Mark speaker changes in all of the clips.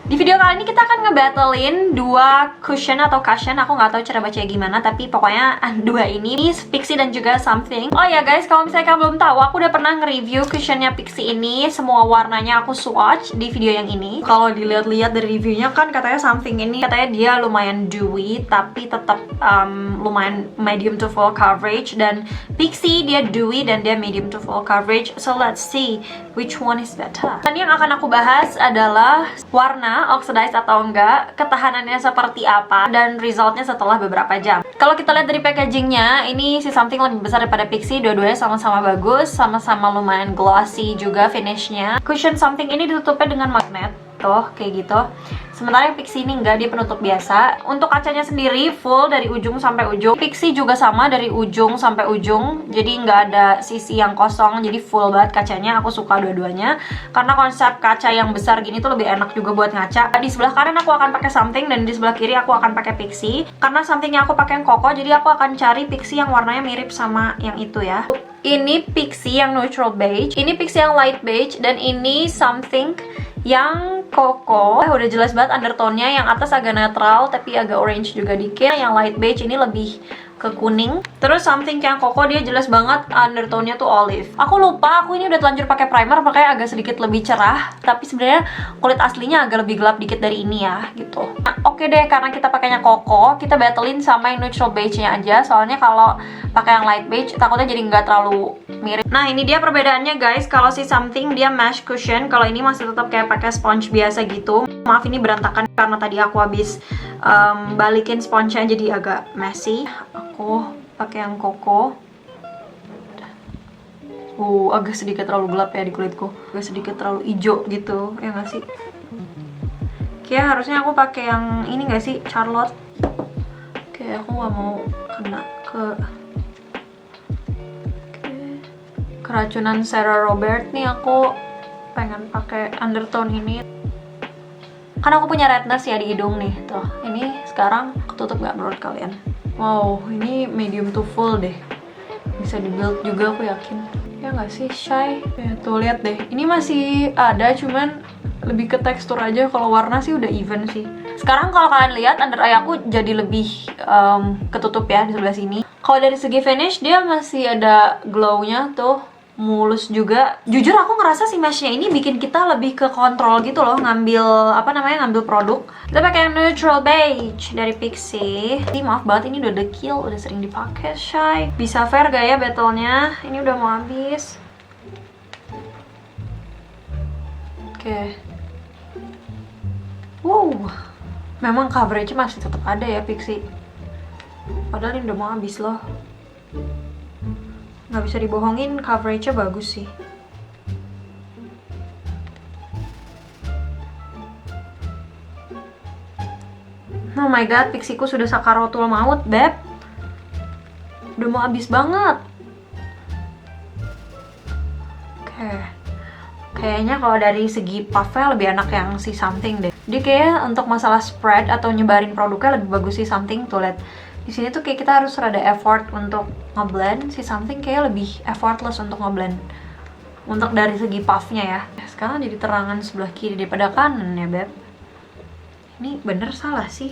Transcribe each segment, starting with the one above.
Speaker 1: Di video kali ini kita akan ngebattlein dua cushion atau cushion, aku nggak tahu cara bacanya gimana, tapi pokoknya dua ini, Pixi dan juga Something. Oh ya guys, kalau misalnya kalian belum tahu, aku udah pernah nge-review cushionnya Pixi ini, semua warnanya aku swatch di video yang ini. Kalau dilihat-lihat dari reviewnya kan katanya Something ini katanya dia lumayan dewy, tapi tetap lumayan medium to full coverage, dan Pixi dia dewy dan dia medium to full coverage. So let's see which one is better. Dan yang akan aku bahas adalah warna, oxidized atau enggak, ketahanannya seperti apa, dan resultnya setelah beberapa jam. Kalau kita lihat dari packagingnya, ini si Something lebih besar daripada Pixi, dua-duanya sama-sama bagus, sama-sama lumayan glossy juga finishnya. Cushion Something ini ditutupnya dengan magnet, tuh kayak gitu. Sementara yang Pixi ini enggak, dia penutup biasa. Untuk kacanya sendiri full dari ujung sampai ujung. Pixi juga sama dari ujung sampai ujung, jadi nggak ada sisi yang kosong, jadi full banget kacanya. Aku suka dua-duanya karena konsep kaca yang besar gini tuh lebih enak juga buat ngaca. Di sebelah kanan aku akan pakai Something dan di sebelah kiri aku akan pakai Pixi. Karena Somethingnya aku pakai yang koko, jadi aku akan cari Pixi yang warnanya mirip sama yang itu ya. Ini Pixi yang neutral beige, ini Pixi yang light beige, dan ini Something yang koko. Udah jelas banget undertone-nya, yang atas agak netral tapi agak orange juga dikit. Yang light beige ini lebih ke kuning. Terus Something yang koko dia jelas banget undertone-nya tuh olive. Aku lupa, aku ini udah telanjur pakai primer, makanya agak sedikit lebih cerah. Tapi sebenarnya kulit aslinya agak lebih gelap dikit dari ini ya, gitu. Nah, oke deh, karena kita pakainya koko, kita battlein sama yang neutral beige-nya aja. Soalnya kalau pakai yang light beige, takutnya jadi nggak terlalu mirip. Nah, ini dia perbedaannya guys. Kalau si Something dia mesh cushion, kalau ini masih tetap kayak pakai sponge biasa gitu. Maaf ini berantakan karena tadi aku habis balikin sponge-nya jadi agak messy. Aku pakai yang koko. Agak sedikit terlalu gelap ya di kulitku. Agak sedikit terlalu hijau gitu, ya nggak sih? Kayak harusnya aku pakai yang ini nggak sih, Charlotte. Kayak aku nggak mau kena ke keracunan Sarah Robert nih. Aku pengen pakai undertone ini. Kan aku punya redness ya di hidung nih, tuh. Ini sekarang ketutup nggak menurut kalian? Wow, ini medium to full deh. Bisa di-build juga aku yakin. Ya nggak sih, Shy? Ya, tuh lihat deh. Ini masih ada, cuman lebih ke tekstur aja. Kalau warna sih udah even sih. Sekarang kalau kalian lihat under eye aku jadi lebih ketutup ya di sebelah sini. Kalau dari segi finish dia masih ada glow-nya tuh. Mulus juga. Jujur aku ngerasa si meshnya ini bikin kita lebih ke kontrol gitu loh, ngambil ngambil produk. Kita pakai yang neutral beige dari Pixi. Maaf banget ini udah dekil, udah sering dipakai, Shy. Bisa fair gak ya battle-nya? Ini udah mau habis. Oke. Wow. Memang coverage masih tetap ada ya Pixi. Padahal ini udah mau habis loh. Nggak bisa dibohongin, coverage-nya bagus sih. Oh my god, Pixiku sudah sakaratul maut, beb. Udah mau habis banget. Oke. Kayaknya kalau dari segi puff-nya lebih enak yang si Something deh. Dia kayak untuk masalah spread atau nyebarin produknya lebih bagus si Something tuh, lihat. Di sini tuh kayak kita harus rada effort untuk ngeblend. Si Something kayak lebih effortless untuk ngeblend. Untuk dari segi puffnya ya. Sekarang jadi terangan sebelah kiri daripada kanan ya, beb. Ini bener salah sih?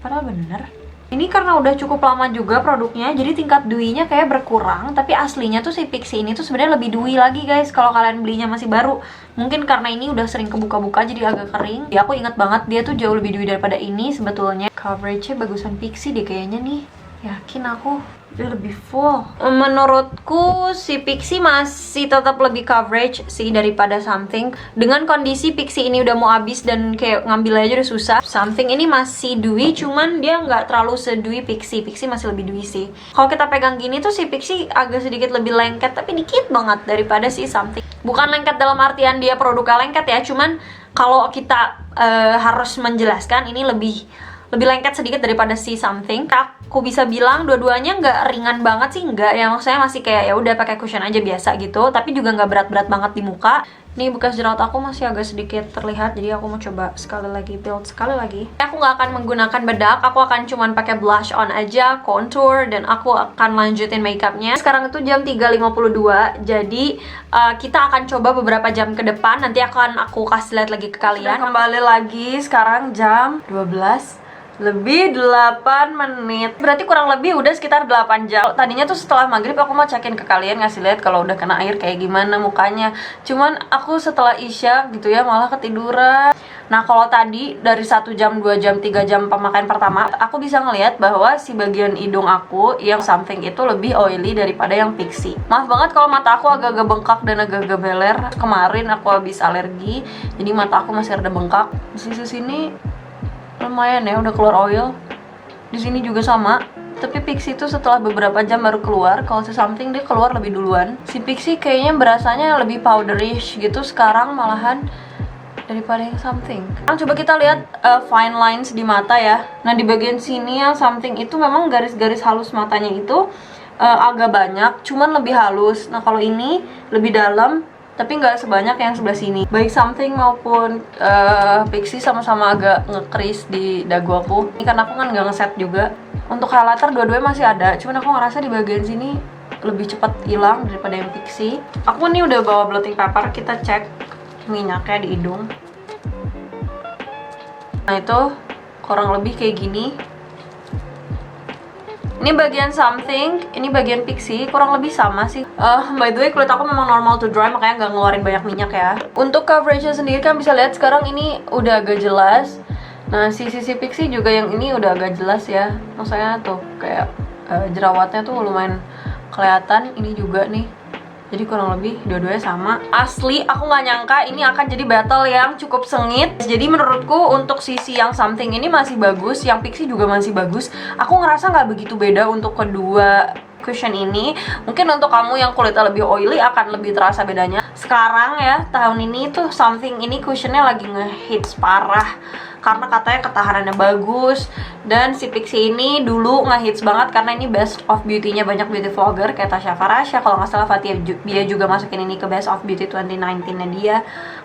Speaker 1: Padahal bener. Ini karena udah cukup lama juga produknya, jadi tingkat dewy-nya kayak berkurang. Tapi aslinya tuh si Pixi ini tuh sebenarnya lebih dewy lagi guys. Kalau kalian belinya masih baru, mungkin karena ini udah sering kebuka-buka jadi agak kering. Ya aku ingat banget dia tuh jauh lebih dewy daripada ini sebetulnya. Coverage-nya bagusan Pixi deh kayaknya nih. Yakin aku dia lebih full. Menurutku si Pixi masih tetap lebih coverage sih daripada Something. Dengan kondisi Pixi ini udah mau habis dan kayak ngambil aja udah susah. Something ini masih dewy, cuman dia nggak terlalu sedewy Pixi. Pixi masih lebih dewy sih. Kalau kita pegang gini tuh si Pixi agak sedikit lebih lengket, tapi dikit banget daripada si Something. Bukan lengket dalam artian dia produknya lengket ya, cuman kalau kita harus menjelaskan ini lebih lengket sedikit daripada si Something. Aku bisa bilang dua-duanya nggak ringan banget sih, nggak ya, maksudnya masih kayak ya udah pakai cushion aja biasa gitu, tapi juga nggak berat-berat banget di muka. Nih bekas jerawat aku masih agak sedikit terlihat, jadi aku mau coba sekali lagi, build sekali lagi. Aku nggak akan menggunakan bedak, aku akan cuman pakai blush on aja, contour, dan aku akan lanjutin makeupnya. Sekarang itu jam 3.52, jadi kita akan coba beberapa jam ke depan. Nanti akan aku kasih lihat lagi ke kalian. Kembali lagi, sekarang jam 12 lebih 8 menit. Berarti kurang lebih udah sekitar 8 jam. Tadinya tuh setelah maghrib aku mau cekin ke kalian, ngasih lihat kalau udah kena air kayak gimana mukanya. Cuman aku setelah isya gitu ya malah ketiduran. Nah kalau tadi dari 1 jam, 2 jam, 3 jam pemakaian pertama, aku bisa ngelihat bahwa si bagian hidung aku yang something itu lebih oily daripada yang pixie. Maaf banget kalau mata aku agak-agak bengkak dan agak-agak beler. Kemarin aku habis alergi, jadi mata aku masih rada bengkak. Di sisi sini lumayan ya, udah keluar oil. Di sini juga sama. Tapi pixie itu setelah beberapa jam baru keluar. Kalau si something dia keluar lebih duluan. Si pixie kayaknya berasanya lebih powderish gitu sekarang malahan daripada yang something. Sekarang coba kita lihat fine lines di mata ya. Nah di bagian sini yang something itu memang garis-garis halus matanya itu agak banyak, cuman lebih halus. Nah kalau ini lebih dalam, tapi nggak sebanyak yang sebelah sini. Baik something maupun pixie sama-sama agak nge-crease di dagu aku. Ini karena aku kan nggak ngeset juga. Untuk highlighter dua-duanya masih ada, cuman aku ngerasa di bagian sini lebih cepat hilang daripada yang pixie. Aku nih udah bawa blotting paper, kita cek minyaknya di hidung. Nah itu kurang lebih kayak gini. Ini bagian something, ini bagian pixie, kurang lebih sama sih. By the way, kulit aku memang normal to dry, makanya nggak ngeluarin banyak minyak ya. Untuk coveragenya sendiri kan bisa lihat sekarang ini udah agak jelas. Nah, sisi pixie juga yang ini udah agak jelas ya. Maksudnya tuh kayak jerawatnya tuh lumayan kelihatan. Ini juga nih. Jadi kurang lebih dua-duanya sama. Asli aku nggak nyangka ini akan jadi battle yang cukup sengit. Jadi menurutku untuk sisi yang something ini masih bagus, yang pixie juga masih bagus. Aku ngerasa nggak begitu beda untuk kedua cushion ini. Mungkin untuk kamu yang kulitnya lebih oily akan lebih terasa bedanya. Sekarang ya tahun ini tuh something ini cushionnya lagi ngehits parah karena katanya ketahanannya bagus. Dan si pixie ini dulu ngehits banget karena ini best of beauty-nya banyak beauty vlogger kayak Tasya Farasya, kalau nggak salah Fatia dia juga masukin ini ke best of beauty 2019-nya dia.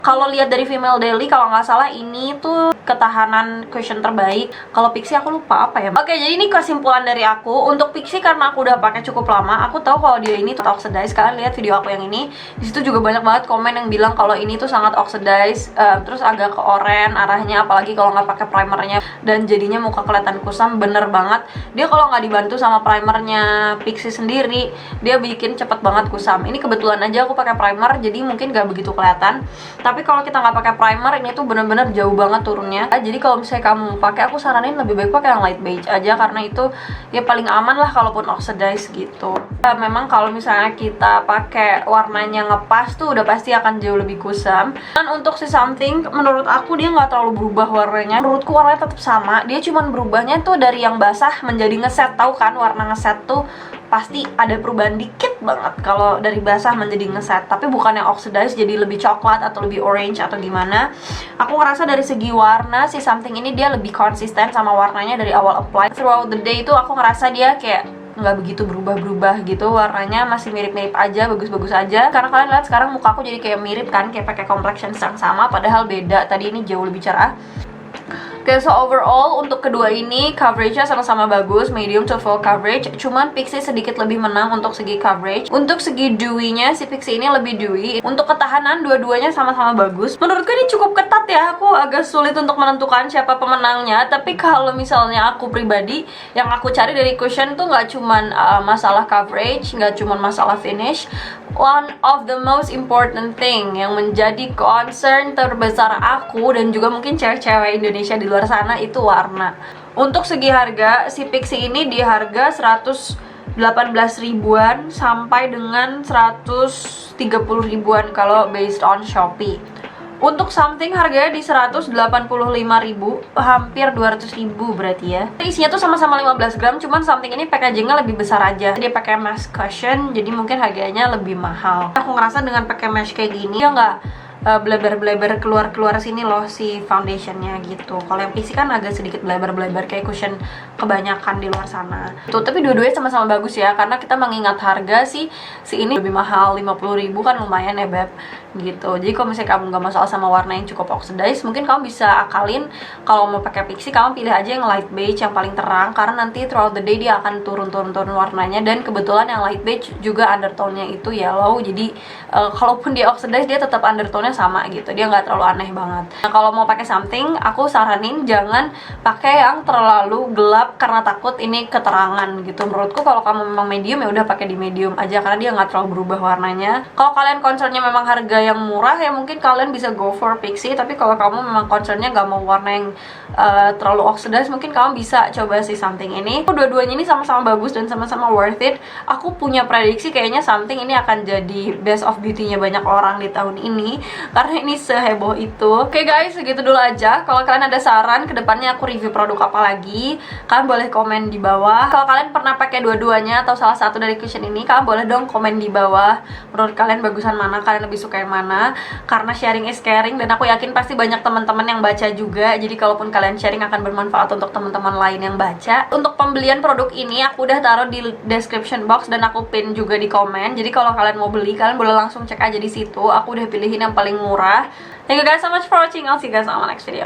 Speaker 1: Kalau lihat dari Female Daily kalau nggak salah ini tuh ketahanan cushion terbaik. Kalau pixie aku lupa apa ya. Oke, jadi ini kesimpulan dari aku. Untuk pixie karena aku udah pakai cukup lama, aku tahu kalau dia ini tuh oxidize. Kalian lihat video aku yang ini, di situ juga banyak banget komen yang bilang kalau ini tuh sangat oxidize, terus agak ke oranye arahnya, apalagi kalau nggak pakai primernya dan jadinya muka kelihatan kusam. Bener banget, dia kalau nggak dibantu sama primernya pixie sendiri, dia bikin cepet banget kusam. Ini kebetulan aja aku pakai primer, jadi mungkin nggak begitu kelihatan. Tapi kalau kita nggak pakai primer, ini tuh bener-bener jauh banget turunnya. Jadi kalau misalnya kamu pakai, aku saranin lebih baik pakai yang light beige aja, karena itu ya paling aman lah kalaupun oxidize gitu. Memang kalau misalnya kita pakai warnanya ngepas tuh udah pasti akan jauh lebih kusam. Dan untuk si something, menurut aku dia nggak terlalu berubah warnanya. Menurutku warnanya tetap sama, dia cuman berubahnya tuh dari yang basah menjadi ngeset. Tahu kan warna ngeset tuh pasti ada perubahan dikit banget kalau dari basah menjadi ngeset, tapi bukan yang oxidize jadi lebih coklat atau lebih orange atau gimana. Aku ngerasa dari segi warna si something ini dia lebih konsisten sama warnanya dari awal apply. Throughout the day itu aku ngerasa dia kayak nggak begitu berubah-berubah gitu, warnanya masih mirip-mirip aja, bagus-bagus aja. Karena kalian lihat sekarang muka aku jadi kayak mirip kan, kayak pakai complexion yang sama, padahal beda. Tadi ini jauh lebih cerah. Oke, so overall untuk kedua ini coveragenya sama-sama bagus, medium to full coverage. Cuman pixie sedikit lebih menang untuk segi coverage. Untuk segi dewy-nya si pixie ini lebih dewy. Untuk ketahanan dua-duanya sama-sama bagus. Menurutku ini cukup ketat ya. Aku agak sulit untuk menentukan siapa pemenangnya. Tapi kalau misalnya aku pribadi, yang aku cari dari cushion tuh nggak cuman masalah coverage, nggak cuman masalah finish. One of the most important thing yang menjadi concern terbesar aku dan juga mungkin cewek-cewek Indonesia di luar sana itu warna. Untuk segi harga, si pixie ini di harga 118 ribuan sampai dengan 130 ribuan kalau based on Shopee. Untuk something harganya di 185.000, hampir 200.000 berarti ya. Isinya tuh sama-sama 15 gram, cuman something ini packagingnya lebih besar aja. Dia pakai mesh cushion, jadi mungkin harganya lebih mahal. Aku ngerasa dengan pakai mesh kayak gini, dia bleber-bleber keluar sini loh si foundationnya gitu. Kalau yang PC kan agak sedikit bleber-bleber kayak cushion kebanyakan di luar sana. Tuh, tapi dua-duanya sama-sama bagus ya, karena kita mengingat harga si ini lebih mahal 50.000 kan, lumayan ya beb gitu. Jadi kalau misalnya kamu nggak masalah sama warna yang cukup oxidize, mungkin kamu bisa akalin kalau mau pakai Pixi kamu pilih aja yang light beige yang paling terang, karena nanti throughout the day dia akan turun warnanya. Dan kebetulan yang light beige juga undertone-nya itu yellow, jadi kalaupun dia oxidize dia tetap undertone-nya sama gitu, dia nggak terlalu aneh banget. Nah, kalau mau pakai something aku saranin jangan pakai yang terlalu gelap karena takut ini keterangan gitu. Menurutku kalau kamu memang medium ya udah pakai di medium aja, karena dia nggak terlalu berubah warnanya. Kalau kalian concernnya memang harga yang murah ya mungkin kalian bisa go for Pixi, tapi kalau kamu memang concernnya nggak mau warna yang terlalu oxidize, mungkin kamu bisa coba si something ini. Dua-duanya ini sama-sama bagus dan sama-sama worth it. Aku punya prediksi kayaknya something ini akan jadi best of beauty-nya banyak orang di tahun ini, karena ini seheboh itu. Oke guys, segitu dulu aja. Kalau kalian ada saran kedepannya aku review produk apa lagi, kalian boleh komen di bawah. Kalau kalian pernah pakai dua-duanya atau salah satu dari cushion ini, kalian boleh dong komen di bawah menurut kalian bagusan mana, kalian lebih suka yang mana, karena sharing is caring dan aku yakin pasti banyak teman-teman yang baca juga. Jadi kalaupun kalian sharing akan bermanfaat untuk teman-teman lain yang baca. Untuk pembelian produk ini aku udah taruh di description box dan aku pin juga di komen. Jadi kalau kalian mau beli, kalian boleh langsung cek aja di situ. Aku udah pilihin yang paling murah. Thank you guys so much for watching. I'll see you guys on my next video.